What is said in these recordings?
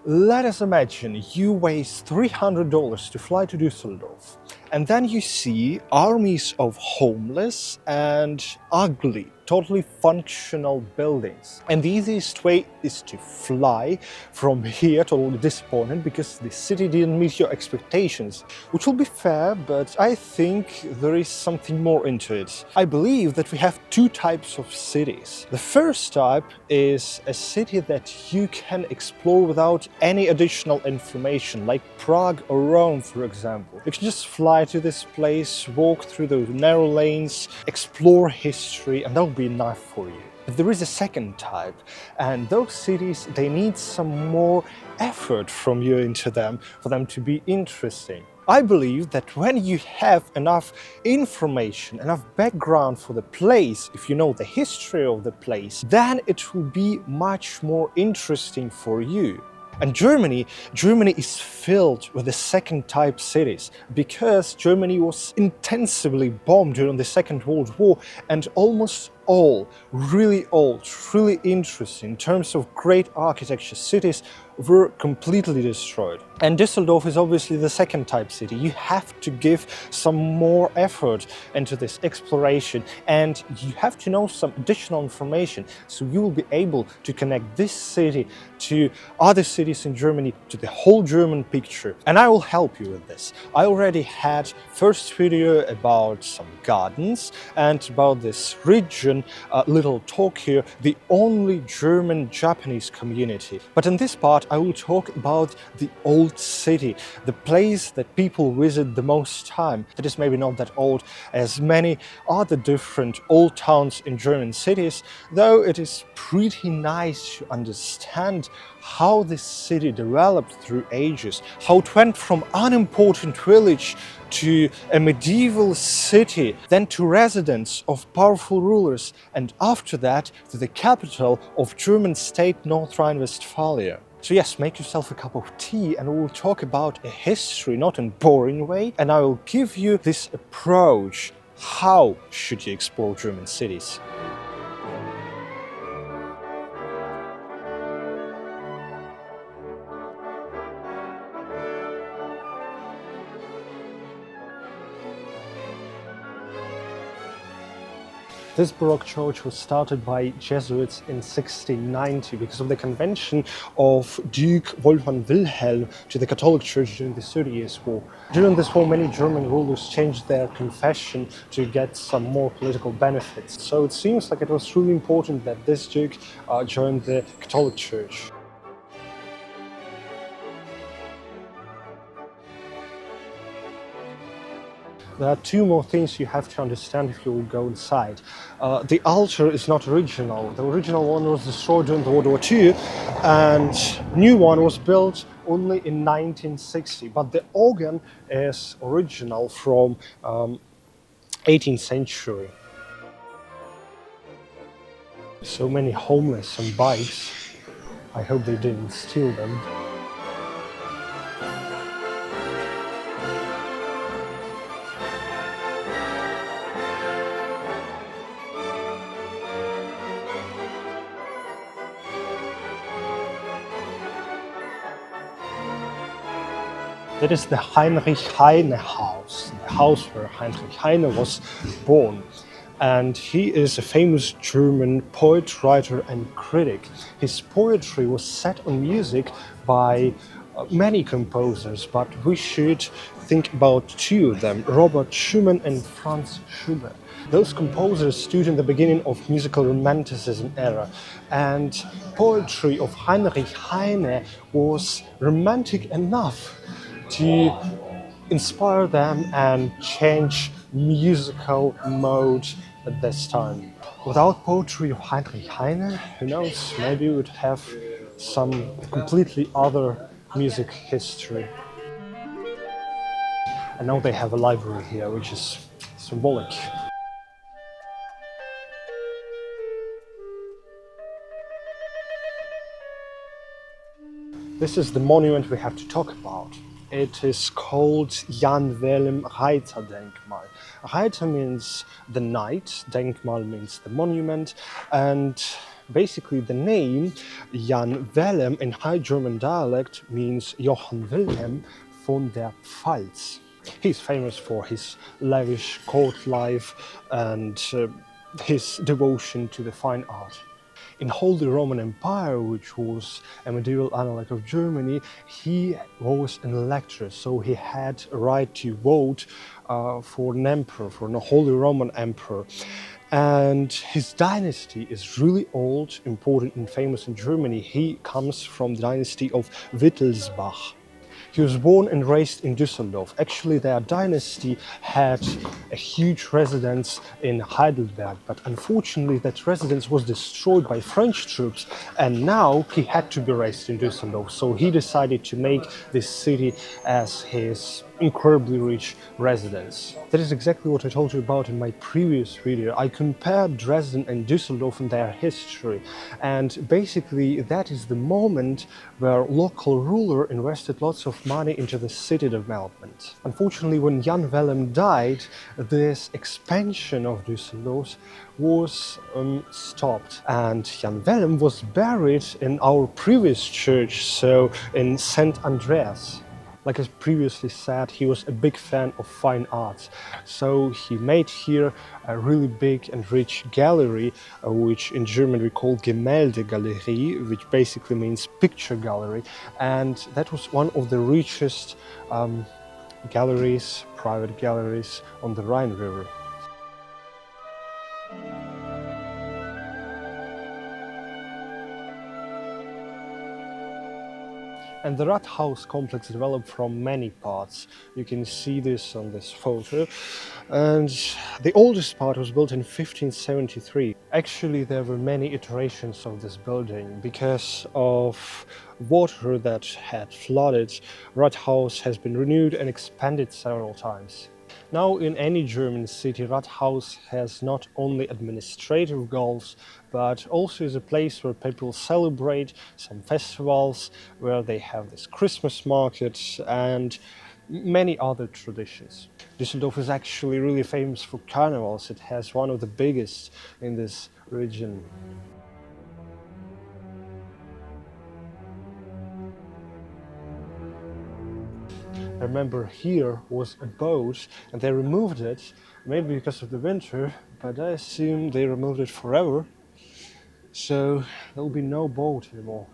Let us imagine you waste $300 to fly to Düsseldorf, and then you see armies of homeless and ugly, totally functional buildings. And the easiest way is to fly from here, totally disappointed because the city didn't meet your expectations, which will be fair, but I think there is something more into it. I believe that we have two types of cities. The first type is a city that you can explore without any additional information, like Prague or Rome, for example. You can just fly to this place, walk through those narrow lanes, explore history, and that will be enough for you. But there is a second type, and those cities, they need some more effort from you into them for them to be interesting. I believe that when you have enough information, enough background for the place, if you know the history of the place, then it will be much more interesting for you. And Germany is filled with the second type cities because Germany was intensively bombed during the Second World War, and almost all really old, really interesting in terms of great architecture cities were completely destroyed. And Düsseldorf is obviously the second type city. You have to give some more effort into this exploration, and you have to know some additional information so you will be able to connect this city to other cities in Germany, to the whole German picture. And I will help you with this. I already had first video about some gardens and about this region, Little Tokyo, the only German-Japanese community. But in this part I will talk about the old city, the place that people visit the most time. That is maybe not that old as many other different old towns in German cities, though it is pretty nice to understand how this city developed through ages, how it went from unimportant village to a medieval city, then to residence of powerful rulers, and after that to the capital of German state North Rhine-Westphalia. So yes, make yourself a cup of tea and we'll talk about a history, not in a boring way, and I will give you this approach. How should you explore German cities? This Baroque church was started by Jesuits in 1690 because of the convention of Duke Wolfgang Wilhelm to the Catholic Church during the 30 Years' War. During this war, many German rulers changed their confession to get some more political benefits. So it seems like it was really important that this Duke joined the Catholic Church. There are two more things you have to understand if you will go inside. The altar is not original. The original one was destroyed during World War II, and new one was built only in 1960. But the organ is original from 18th century. So many homeless on bikes. I hope they didn't steal them. That is the Heinrich Heine house, the house where Heinrich Heine was born. And he is a famous German poet, writer and critic. His poetry was set on music by many composers, but we should think about two of them, Robert Schumann and Franz Schubert. Those composers stood in the beginning of musical romanticism era, and poetry of Heinrich Heine was romantic enough to inspire them and change musical mode at this time. Without poetry of Heinrich Heine, who knows, maybe we would have some completely other music history. And now they have a library here, which is symbolic. This is the monument we have to talk about. It is called Jan Wilhelm Reiter Denkmal. Reiter means the knight, Denkmal means the monument, and Basically, the name Jan Willem in High German dialect means Johann Wilhelm von der Pfalz. He's famous for his lavish court life and his devotion to the fine art. In Holy Roman Empire, which was a medieval analog of Germany, he was an elector, so he had a right to vote for an emperor, for a Holy Roman Emperor. And his dynasty is really old, important and famous in Germany. He comes from the dynasty of Wittelsbach. He was born and raised in Düsseldorf. Actually, their dynasty had a huge residence in Heidelberg, but unfortunately that residence was destroyed by French troops, and now he had to be raised in Düsseldorf. So he decided to make this city as his incredibly rich residence. That is exactly what I told you about in my previous video. I compared Dresden and Düsseldorf and their history, and basically that is the moment where local ruler invested lots of money into the city development. Unfortunately, when Jan Willem died, this expansion of Düsseldorf was stopped, and Jan Willem was buried in our previous church, so in St. Andreas. Like I previously said, he was a big fan of fine arts, so he made here a really big and rich gallery, which in German we call Gemäldegalerie, which basically means picture gallery, and that was one of the richest galleries, private galleries on the Rhine River. And the Rathaus complex developed from many parts. You can see this on this photo. And the oldest part was built in 1573. Actually, there were many iterations of this building. Because of water that had flooded, Rathaus has been renewed and expanded several times. Now, in any German city, Rathaus has not only administrative goals, but also is a place where people celebrate some festivals, where they have this Christmas market and many other traditions. Düsseldorf is actually really famous for carnivals. It has one of the biggest in this region. I remember here was a boat and they removed it, maybe because of the winter, but I assume they removed it forever, so there will be no boat anymore.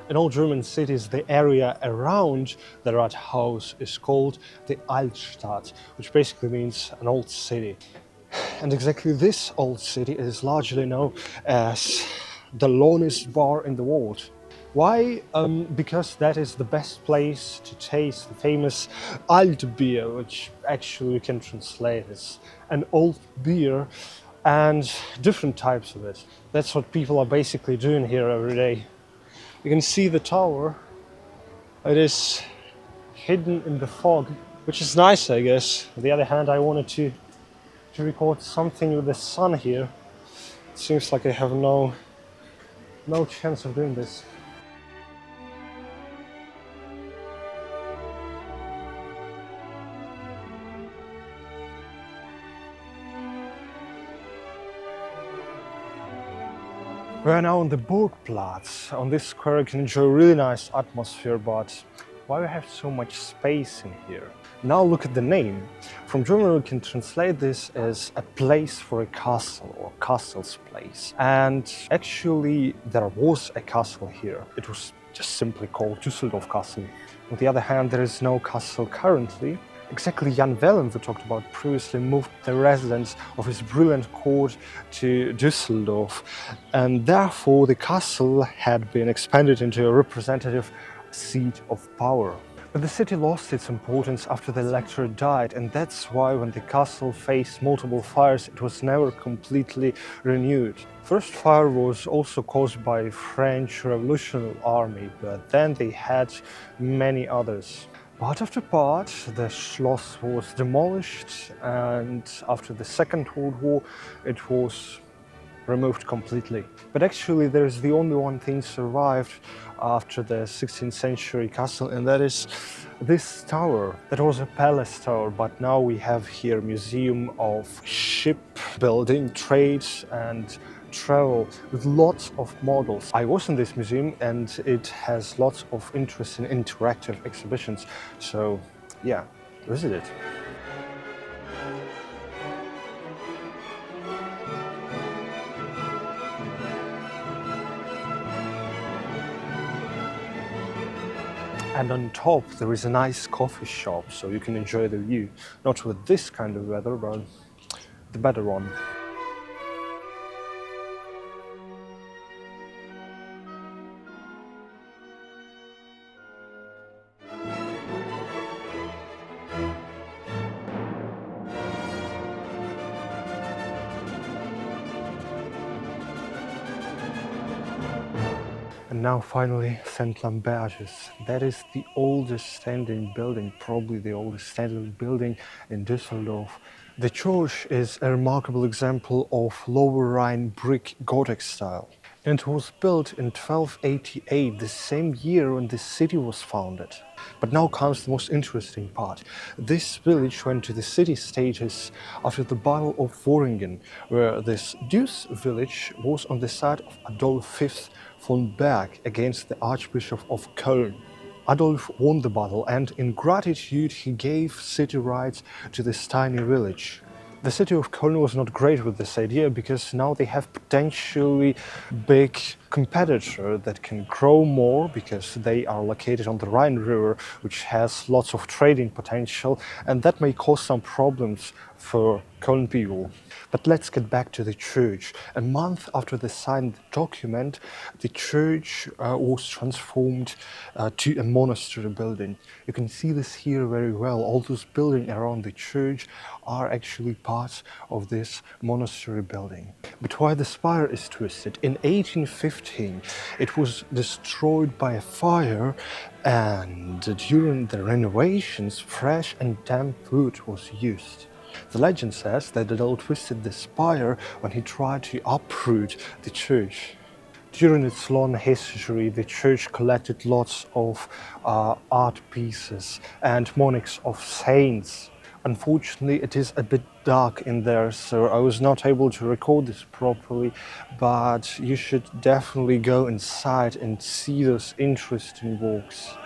In all German cities, the area around the Rathaus is called the Altstadt, which basically means an old city. And exactly this old city is largely known as the loneliest bar in the world. Why? Because that is the best place to taste the famous Altbier, which actually we can translate as an old beer, and different types of it. That's what people are basically doing here every day. You can see the tower. It is hidden in the fog, which is nice, I guess. On the other hand, I wanted to record something with the sun here. It seems like I have no chance of doing this. We are now on the Burgplatz. On this square you can enjoy a really nice atmosphere, but why we have so much space in here? Now look at the name. From German we can translate this as a place for a castle, or castle's place. And actually there was a castle here. It was just simply called Düsseldorf Castle. On the other hand, there is no castle currently. Exactly, Jan Willem, we talked about previously, moved the residence of his brilliant court to Düsseldorf, and therefore the castle had been expanded into a representative seat of power. But the city lost its importance after the electorate died, and that's why when the castle faced multiple fires, it was never completely renewed. First fire was also caused by French Revolutionary Army, but then they had many others. Part after part, the Schloss was demolished, and after the Second World War, it was removed completely. But actually, there is the only one thing survived after the 16th century castle, and that is this tower. That was a palace tower, but now we have here a museum of shipbuilding, trade, and travel with lots of models. I was in this museum and it has lots of interesting interactive exhibitions. So yeah, visit it. And on top there is a nice coffee shop, so you can enjoy the view. Not with this kind of weather, but the better one. And now finally St. Lambertus. That is the oldest standing building, probably the oldest standing building in Düsseldorf. The church is a remarkable example of Lower Rhine brick Gothic style. And it was built in 1288, the same year when the city was founded. But now comes the most interesting part. This village went to the city status after the Battle of Worringen, where this Deuce village was on the side of Adolf V von Berg against the Archbishop of Köln. Adolf won the battle, and in gratitude he gave city rights to this tiny village. The city of Köln was not great with this idea because now they have potentially big competitor that can grow more because they are located on the Rhine River, which has lots of trading potential, and that may cause some problems for Köln people. But let's get back to the church. A month after they signed the document, the church was transformed to a monastery building. You can see this here very well. All those buildings around the church are actually part of this monastery building. But why the spire is twisted? In 1815, it was destroyed by a fire, and during the renovations, fresh and damp wood was used. The legend says that Adolf twisted the spire when he tried to uproot the church. During its long history, the church collected lots of art pieces and moniques of saints. Unfortunately, it is a bit dark in there, so I was not able to record this properly, but you should definitely go inside and see those interesting works.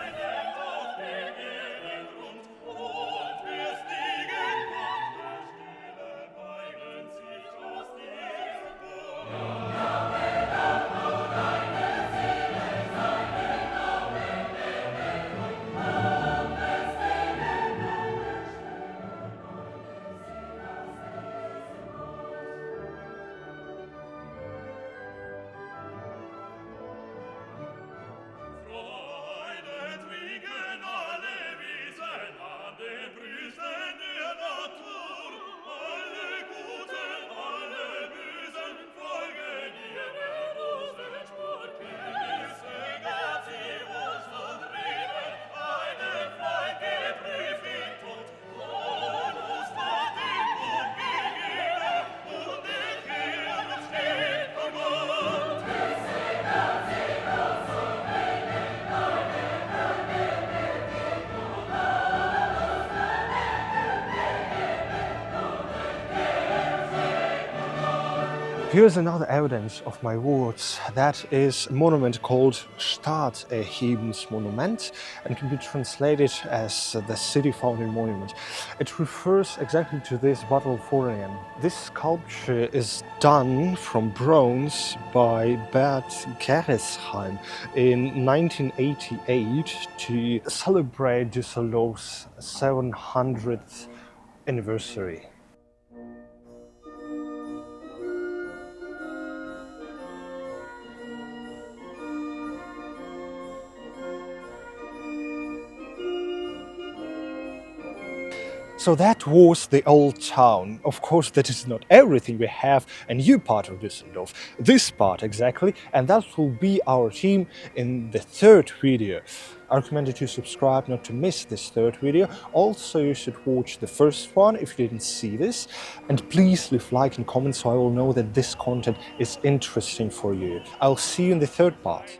Here's another evidence of my words. That is a monument called Staatserhebungsmonument and can be translated as the city founding monument. It refers exactly to this Battle of Worringen. This sculpture is done from bronze by Bert Gerresheim in 1988 to celebrate Düsseldorf's 700th anniversary. So that was the old town. Of course, that is not everything. We have a new part of Düsseldorf, this part exactly, and that will be our team in the third video. I recommend you to subscribe not to miss this third video. Also, you should watch the first one if you didn't see this. And please leave like and comment so I will know that this content is interesting for you. I'll see you in the third part.